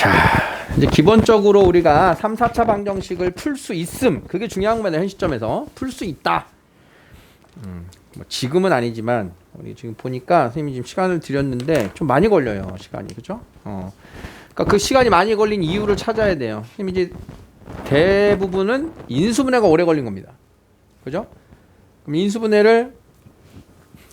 자, 이제 기본적으로 우리가 3, 4차 방정식을 풀 수 있음. 그게 중요한 겁니다. 현 시점에서. 풀 수 있다. 뭐 지금은 아니지만 우리 지금 보니까 선생님이 지금 시간을 드렸는데 좀 많이 걸려요. 시간이. 그죠? 그러니까 그 시간이 많이 걸린 이유를 찾아야 돼요. 선생님이 이제 대부분은 인수분해가 오래 걸린 겁니다. 그죠? 그럼 인수분해를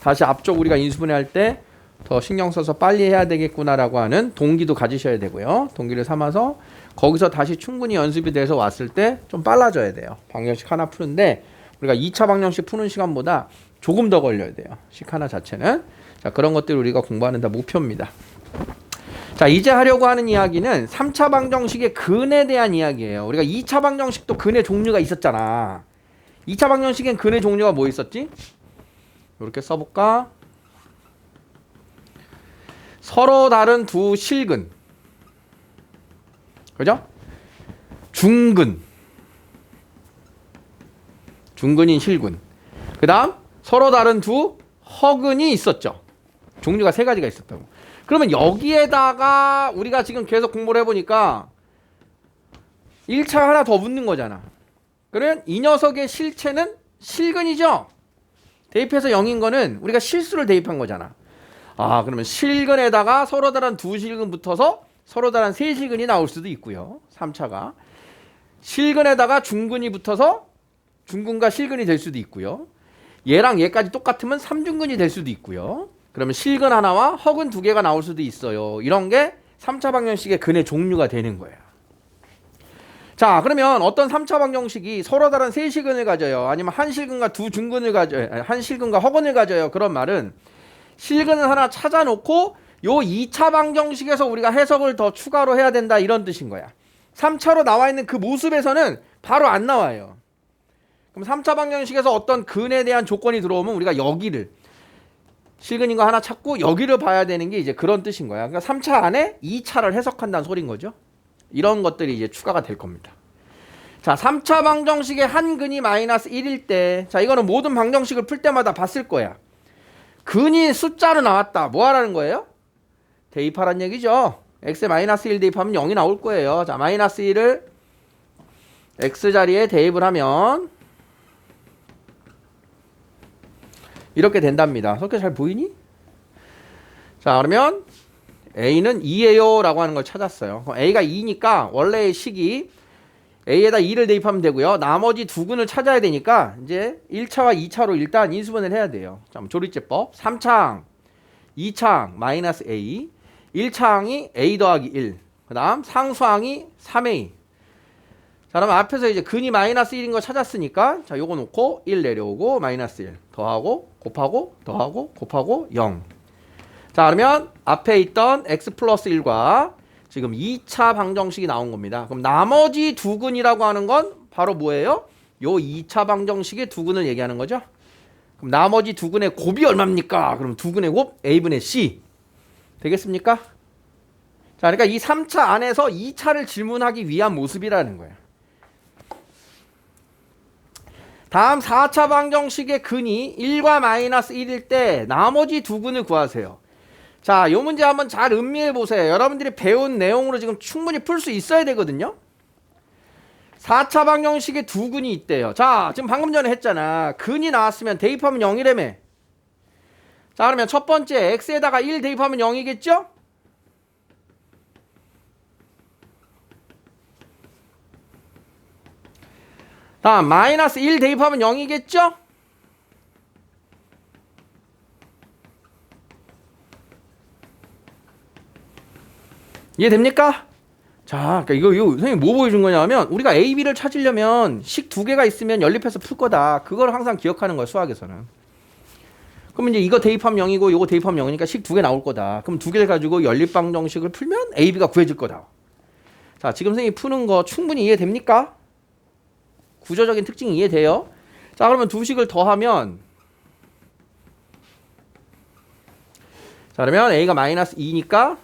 다시 앞쪽 우리가 인수분해 할 때 더 신경 써서 빨리 해야 되겠구나라고 하는 동기도 가지셔야 되고요. 동기를 삼아서 거기서 다시 충분히 연습이 돼서 왔을 때 좀 빨라져야 돼요. 방정식 하나 푸는데 우리가 2차 방정식 푸는 시간보다 조금 더 걸려야 돼요. 식 하나 자체는. 자, 그런 것들을 우리가 공부하는 다 목표입니다. 자, 이제 하려고 하는 이야기는 3차 방정식의 근에 대한 이야기예요. 우리가 2차 방정식도 근의 종류가 있었잖아. 2차 방정식엔 근의 종류가 뭐 있었지? 이렇게 써볼까? 서로 다른 두 실근. 그죠? 중근. 중근인 실근. 그 다음 서로 다른 두 허근이 있었죠. 종류가 세 가지가 있었다고. 그러면 여기에다가 우리가 지금 계속 공부를 해보니까 1차 하나 더 붙는 거잖아. 그러면 이 녀석의 실체는 실근이죠. 대입해서 0인 거는 우리가 실수를 대입한 거잖아. 아, 그러면 실근에다가 서로 다른 두 실근 붙어서 서로 다른 세 실근이 나올 수도 있고요. 3차가. 실근에다가 중근이 붙어서 중근과 실근이 될 수도 있고요. 얘랑 얘까지 똑같으면 3중근이 될 수도 있고요. 그러면 실근 하나와 허근 두 개가 나올 수도 있어요. 이런 게 3차 방정식의 근의 종류가 되는 거예요. 자, 그러면 어떤 3차 방정식이 서로 다른 세 실근을 가져요. 아니면 한 실근과 두 중근을 가져요. 한 실근과 허근을 가져요. 그런 말은 실근을 하나 찾아놓고 요 2차 방정식에서 우리가 해석을 더 추가로 해야 된다 이런 뜻인 거야. 3차로 나와 있는 그 모습에서는 바로 안 나와요. 그럼 3차 방정식에서 어떤 근에 대한 조건이 들어오면 우리가 여기를 실근인 거 하나 찾고 여기를 봐야 되는 게 이제 그런 뜻인 거야. 그러니까 3차 안에 2차를 해석한다는 소린 거죠. 이런 것들이 이제 추가가 될 겁니다. 자, 3차 방정식의 한 근이 마이너스 1일 때, 자, 이거는 모든 방정식을 풀 때마다 봤을 거야. 근이 숫자로 나왔다. 뭐 하라는 거예요? 대입하라는 얘기죠. x에 마이너스 1 대입하면 0이 나올 거예요. 자, 마이너스 1을 x 자리에 대입을 하면 이렇게 된답니다. 그렇게 잘 보이니? 자, 그러면 a는 2예요 라고 하는 걸 찾았어요. a가 2니까 원래의 식이 a에다 2를 대입하면 되고요. 나머지 두 근을 찾아야 되니까 이제 1차와 2차로 일단 인수분해를 해야 돼요. 자, 조리제법. 3차항, 2차항 마이너스 a, 1차항이 a 더하기 1, 그 다음 상수항이 3a. 자, 그럼 앞에서 이제 근이 마이너스 1인 거 찾았으니까 자, 요거 놓고 1 내려오고 마이너스 1 더하고 곱하고 더하고 곱하고 0. 자, 그러면 앞에 있던 x 플러스 1과 지금 2차 방정식이 나온 겁니다. 그럼 나머지 두 근이라고 하는 건 바로 뭐예요? 요 2차 방정식의 두 근을 얘기하는 거죠. 그럼 나머지 두 근의 곱이 얼마입니까? 그럼 두 근의 곱 a분의 c 되겠습니까? 자, 그러니까 이 3차 안에서 2차를 질문하기 위한 모습이라는 거예요. 다음 4차 방정식의 근이 1과 마이너스 1일 때 나머지 두 근을 구하세요. 자, 이 문제 한번 잘 음미해 보세요. 여러분들이 배운 내용으로 지금 충분히 풀 수 있어야 되거든요. 4차 방정식에 두 근이 있대요. 자, 지금 방금 전에 했잖아. 근이 나왔으면 대입하면 0이라며. 자, 그러면 첫 번째 x에다가 1 대입하면 0이겠죠? 다음 마이너스 1 대입하면 0이겠죠? 이해됩니까? 자, 그러니까 이거 선생님 뭐 보여준 거냐면 우리가 A, B를 찾으려면 식 두 개가 있으면 연립해서 풀 거다. 그걸 항상 기억하는 거야, 수학에서는. 그럼 이제 이거 대입하면 0이고 이거 대입하면 0이니까 식 두 개 나올 거다. 그럼 두 개를 가지고 연립방정식을 풀면 A, B가 구해질 거다. 자, 지금 선생님이 푸는 거 충분히 이해됩니까? 구조적인 특징이 이해돼요? 자, 그러면 두 식을 더하면 자, 그러면 A가 마이너스 2니까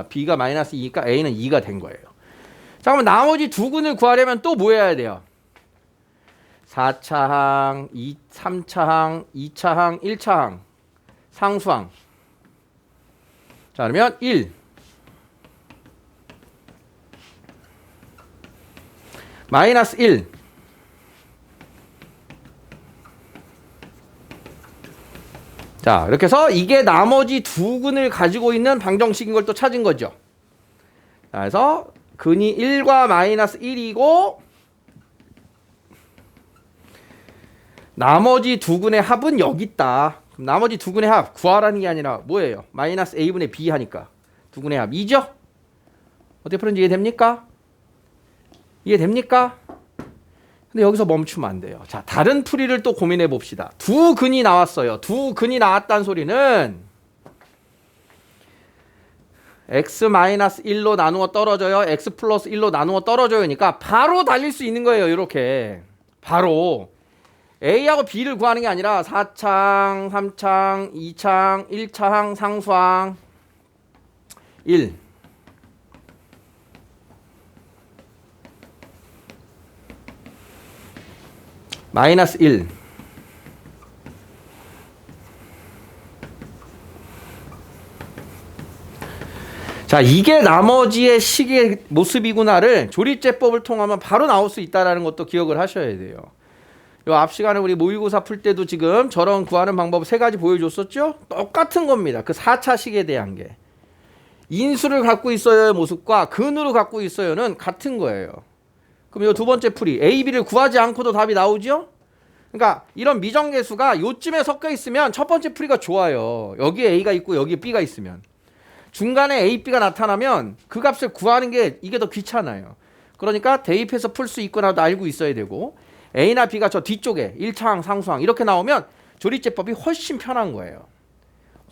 B가 마이너스 2니까 A는 2가 된 거예요. 자, 그러면 나머지 두 근을 구하려면 또 뭐 해야 돼요? 4차항, 3차항, 2차항, 1차항, 상수항. 자, 그러면 1, 마이너스 1. 자, 이렇게 해서 이게 나머지 두 근을 가지고 있는 방정식인 걸 또 찾은 거죠. 자, 그래서 근이 1과 마이너스 1이고 나머지 두 근의 합은 여기 있다. 그럼 나머지 두 근의 합 구하라는 게 아니라 뭐예요? 마이너스 a분의 b 하니까 두 근의 합 2죠? 어떻게 푸는지 이해됩니까? 이해됩니까? 근데 여기서 멈추면 안 돼요. 자, 다른 풀이를 또 고민해 봅시다. 두 근이 나왔어요. 두 근이 나왔다는 소리는 x-1로 나누어 떨어져요. x 플러스 1로 나누어 떨어져요니까 바로 달릴 수 있는 거예요. 이렇게 바로 A하고 B를 구하는 게 아니라 4창, 3창, 2창, 1창, 상수항 1 마이너스 1 자, 이게 나머지의 식의 모습이구나를 조립제법을 통하면 바로 나올 수 있다는 것도 기억을 하셔야 돼요. 요 앞 시간에 우리 모의고사 풀 때도 지금 저런 구하는 방법 세 가지 보여줬었죠? 똑같은 겁니다. 그 4차식에 대한 게. 인수를 갖고 있어요의 모습과 근으로 갖고 있어요는 같은 거예요. 그럼 요 두 번째 풀이 A, B를 구하지 않고도 답이 나오죠? 그러니까 이런 미정계수가 요쯤에 섞여 있으면 첫 번째 풀이가 좋아요. 여기에 A가 있고 여기에 B가 있으면. 중간에 A, B가 나타나면 그 값을 구하는 게 이게 더 귀찮아요. 그러니까 대입해서 풀 수 있거나도 알고 있어야 되고 A나 B가 저 뒤쪽에 1차항, 상수항 이렇게 나오면 조립제법이 훨씬 편한 거예요.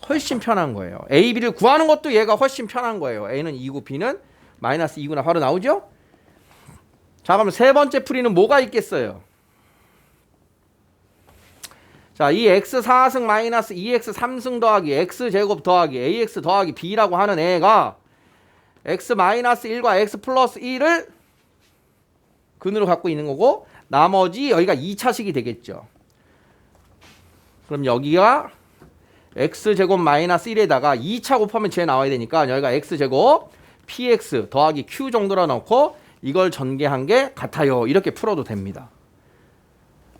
훨씬 편한 거예요. A, B를 구하는 것도 얘가 훨씬 편한 거예요. A는 2고 B는 마이너스 2구나 바로 나오죠? 자, 그럼 세 번째 풀이는 뭐가 있겠어요? 자, 이 x 4승 마이너스 2x 3승 더하기 x제곱 더하기 ax 더하기 b라고 하는 애가 x 마이너스 1과 x 플러스 1을 근으로 갖고 있는 거고 나머지 여기가 2차식이 되겠죠. 그럼 여기가 x제곱 마이너스 1에다가 2차 곱하면 제 나와야 되니까 여기가 x제곱 px 더하기 q 정도로 넣고 이걸 전개한 게 같아요. 이렇게 풀어도 됩니다.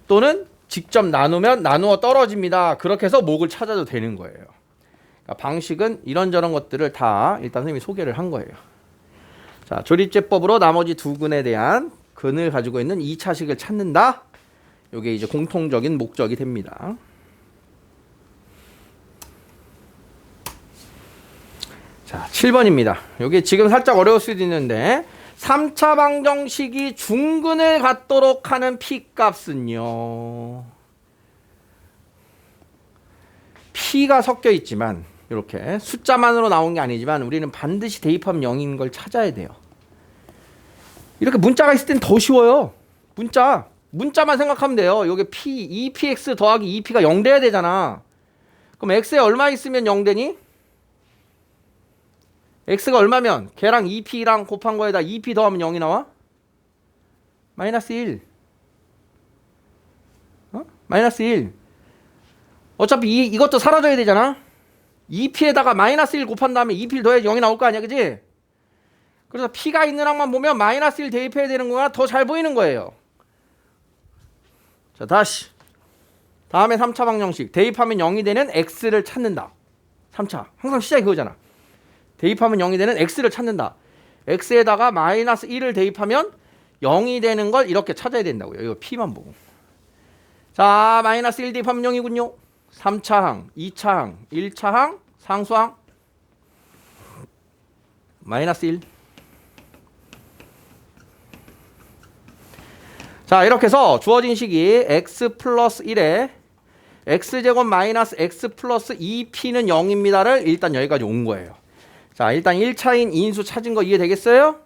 또는 직접 나누면 나누어 떨어집니다. 그렇게 해서 목을 찾아도 되는 거예요. 그러니까 방식은 이런저런 것들을 다 일단 선생님이 소개를 한 거예요. 자, 조립제법으로 나머지 두 근에 대한 근을 가지고 있는 2차식을 찾는다. 이게 이제 공통적인 목적이 됩니다. 자, 7번입니다. 이게 지금 살짝 어려울 수도 있는데 3차 방정식이 중근을 갖도록 하는 P값은요. P가 섞여 있지만 이렇게 숫자만으로 나온 게 아니지만 우리는 반드시 대입하면 0인 걸 찾아야 돼요. 이렇게 문자가 있을 땐 더 쉬워요. 문자만 생각하면 돼요. 여기 P, 2px 더하기 2p가 0 돼야 되잖아. 그럼 x에 얼마 있으면 0 되니? x가 얼마면 걔랑 2p랑 곱한 거에다 2p 더하면 0이 나와? 마이너스 1. 마이너스 1. 어차피 이것도 사라져야 되잖아. 2p에다가 마이너스 1 곱한 다음에 2p를 더해야지 0이 나올 거 아니야, 그지? 그래서 p가 있는 항만 보면 마이너스 1 대입해야 되는 거야. 더 잘 보이는 거예요. 자, 다시 다음에 3차 방정식 대입하면 0이 되는 x를 찾는다. 3차 항상 시작이 그거잖아. 대입하면 0이 되는 x를 찾는다. x에다가 마이너스 1을 대입하면 0이 되는 걸 이렇게 찾아야 된다고요. 이거 p만 보고. 자, 마이너스 1 대입하면 0이군요. 3차항, 2차항, 1차항, 상수항 마이너스 1. 자, 이렇게 해서 주어진 식이 x 플러스 1에 x제곱 마이너스 x 플러스 2p는 0입니다를 일단 여기까지 온 거예요. 자, 일단 1차인 인수 찾은 거 이해되겠어요?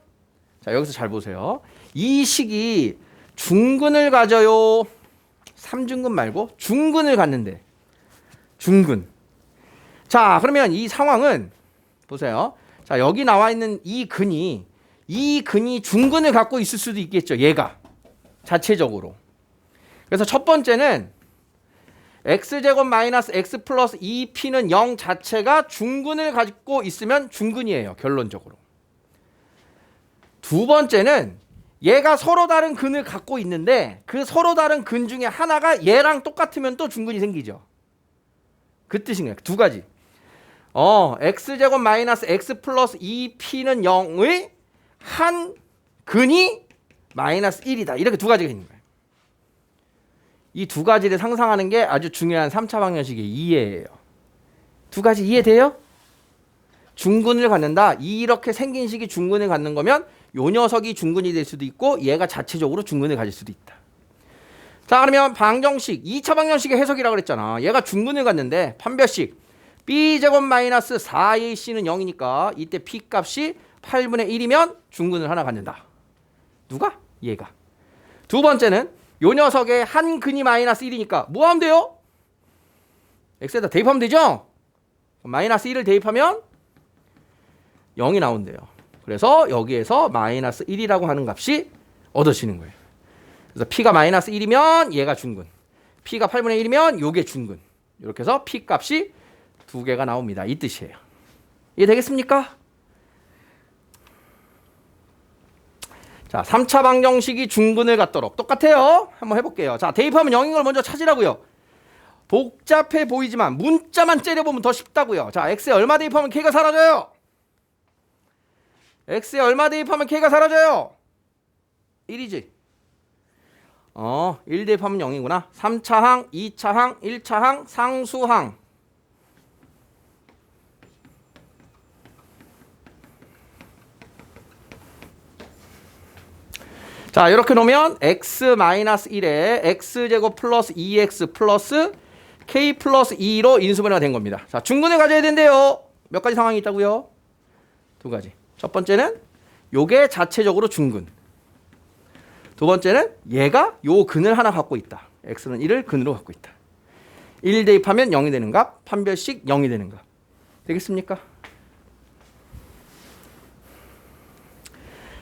자, 여기서 잘 보세요. 이 식이 중근을 가져요. 3중근 말고 중근을 갖는데. 중근. 자, 그러면 이 상황은 보세요. 자, 여기 나와 있는 이 근이 중근을 갖고 있을 수도 있겠죠. 얘가 자체적으로. 그래서 첫 번째는 x제곱 마이너스 x 플러스 2p는 0 자체가 중근을 가지고 있으면 중근이에요. 결론적으로. 두 번째는 얘가 서로 다른 근을 갖고 있는데 그 서로 다른 근 중에 하나가 얘랑 똑같으면 또 중근이 생기죠. 그 뜻인 거예요. 두 가지. x제곱 마이너스 x 플러스 2p는 0의 한 근이 마이너스 1이다. 이렇게 두 가지가 있는 거예요. 이 두 가지를 상상하는 게 아주 중요한 3차 방정식의 이해예요. 두 가지 이해돼요? 중근을 갖는다. 이렇게 생긴 식이 중근을 갖는 거면 요 녀석이 중근이 될 수도 있고 얘가 자체적으로 중근을 가질 수도 있다. 자, 그러면 방정식 2차 방정식의 해석이라고 그랬잖아. 얘가 중근을 갖는데 판별식 b제곱 마이너스 4ac는 0이니까 이때 p 값이 8분의 1이면 중근을 하나 갖는다. 누가? 얘가. 두 번째는 요 녀석의 한 근이 마이너스 1이니까 뭐 하면 돼요? x에다 대입하면 되죠? 마이너스 1을 대입하면 0이 나온대요. 그래서 여기에서 마이너스 1이라고 하는 값이 얻어지는 거예요. 그래서 p가 마이너스 1이면 얘가 중근, p가 8분의 1이면 요게 중근. 이렇게 해서 p 값이 두 개가 나옵니다. 이 뜻이에요. 이해되겠습니까? 자, 3차 방정식이 중근을 갖도록 똑같아요. 한번 해볼게요. 자, 대입하면 0인 걸 먼저 찾으라고요. 복잡해 보이지만 문자만 째려보면 더 쉽다고요. 자, x에 얼마 대입하면 k가 사라져요? x에 얼마 대입하면 k가 사라져요? 1이지. 1 대입하면 0이구나. 3차항, 2차항, 1차항, 상수항. 자, 이렇게 놓으면 x-1에 x제곱 플러스 2x 플러스 k 플러스 2로 인수분해가 된 겁니다. 자, 중근을 가져야 된대요. 몇 가지 상황이 있다고요? 두 가지. 첫 번째는 요게 자체적으로 중근. 두 번째는 얘가 요 근을 하나 갖고 있다. x는 1을 근으로 갖고 있다. 1 대입하면 0이 되는 값, 판별식 0이 되는 값. 되겠습니까?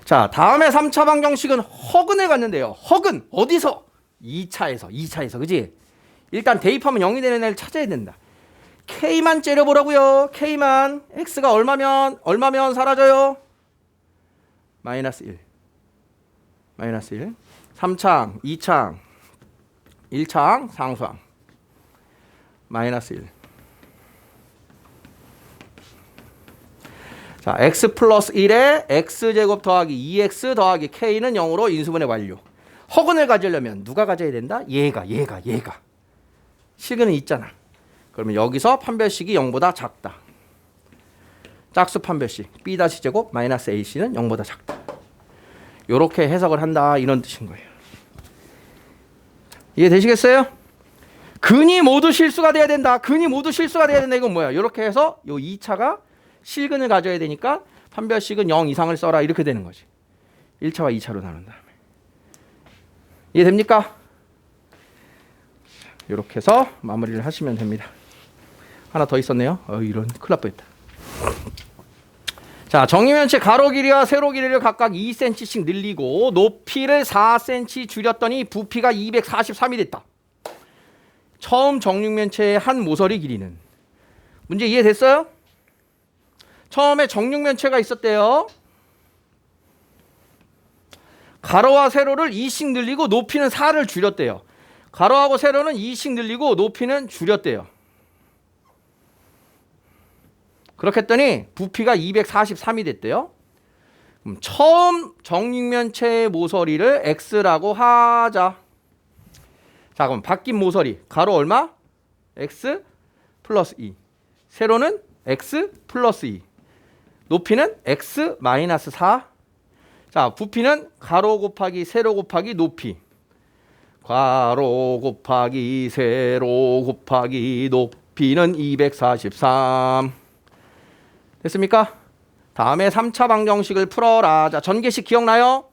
자, 다음에 3차 방정식은 허근을 갖는데요. 허근 어디서? 2차에서 그지? 일단 대입하면 0이 되는 애를 찾아야 된다. k만 째려보라고요. k만. x가 얼마면 사라져요? 마이너스 1. 마이너스 1. 3차항, 2차항, 1차항, 상수항. 마이너스 1. 자, x 플러스 1에 x제곱 더하기 2x 더하기 k는 0으로 인수분해 완료. 허근을 가지려면 누가 가져야 된다? 얘가. 실근은 있잖아. 그러면 여기서 판별식이 0보다 작다. 짝수 판별식 b-제곱 마이너스 ac는 0보다 작다. 요렇게 해석을 한다. 이런 뜻인 거예요. 이해되시겠어요? 근이 모두 실수가 돼야 된다. 이건 뭐야? 요렇게 해서 요 2차가 실근을 가져야 되니까 판별식은 0 이상을 써라. 이렇게 되는 거지. 1차와 2차로 나눈 다음에. 이해됩니까? 이렇게 해서 마무리를 하시면 됩니다. 하나 더 있었네요. 이런 큰일 날 뻔했다. 자, 정의면체 가로 길이와 세로 길이를 각각 2cm씩 늘리고 높이를 4cm 줄였더니 부피가 243이 됐다. 처음 정육면체의 한 모서리 길이는 문제 이해됐어요? 처음에 정육면체가 있었대요. 가로와 세로를 2씩 늘리고 높이는 4를 줄였대요. 가로하고 세로는 2씩 늘리고 높이는 줄였대요. 그렇게 했더니 부피가 243이 됐대요. 그럼 처음 정육면체의 모서리를 x라고 하자. 자, 그럼 바뀐 모서리 가로 얼마? x 플러스 2. 세로는 x 플러스 2. 높이는 x 마이너스 4. 자, 부피는 가로 곱하기 세로 곱하기 높이. 가로 곱하기 세로 곱하기 높이는 243. 됐습니까? 다음에 3차 방정식을 풀어라. 자, 전개식 기억나요?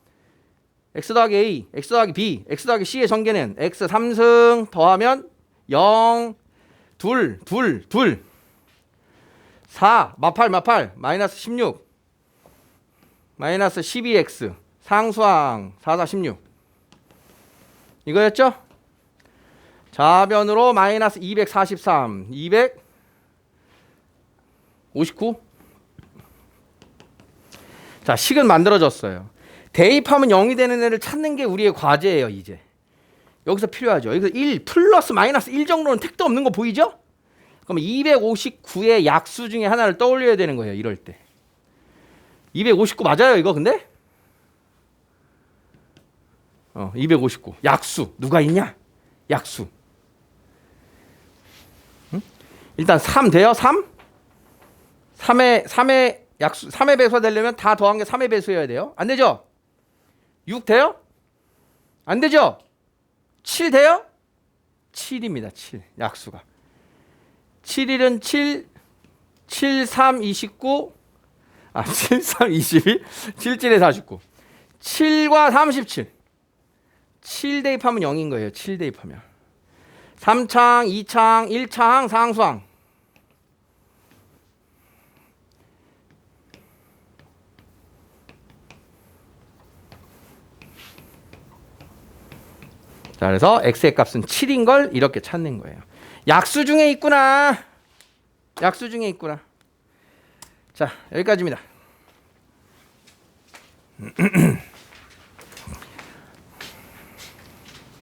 x 더하기 a, x 더하기 b, x 더하기 c의 전개는 x 3승 더하면 0, 2, 4, 마팔, 마이너스 16, 마이너스 12x, 상수항 4, 4, 16. 이거였죠? 좌변으로 마이너스 243, 259. 자, 식은 만들어졌어요. 대입하면 0이 되는 애를 찾는 게 우리의 과제예요. 이제 여기서 필요하죠. 여기서 1 플러스 마이너스 1 정도는 택도 없는 거 보이죠? 그럼 259의 약수 중에 하나를 떠올려야 되는 거예요. 이럴 때 259 맞아요 이거 근데? 259 약수 누가 있냐? 약수. 응? 일단 3 돼요? 3? 3의 약수 3의 배수가 되려면 다 더한 게 3의 배수여야 돼요. 안 되죠? 6 돼요? 안 되죠? 7 돼요? 7입니다. 7 약수가 7, 1은 7, 7, 3, 29 7, 3, 22 7, 7에 49 7과 37 7 대입하면 0인 거예요. 7 대입하면 3창, 2창, 1창 상수항 자, 그래서 x의 값은 7인 걸 이렇게 찾는 거예요. 약수 중에 있구나. 약수 중에 있구나. 자, 여기까지입니다.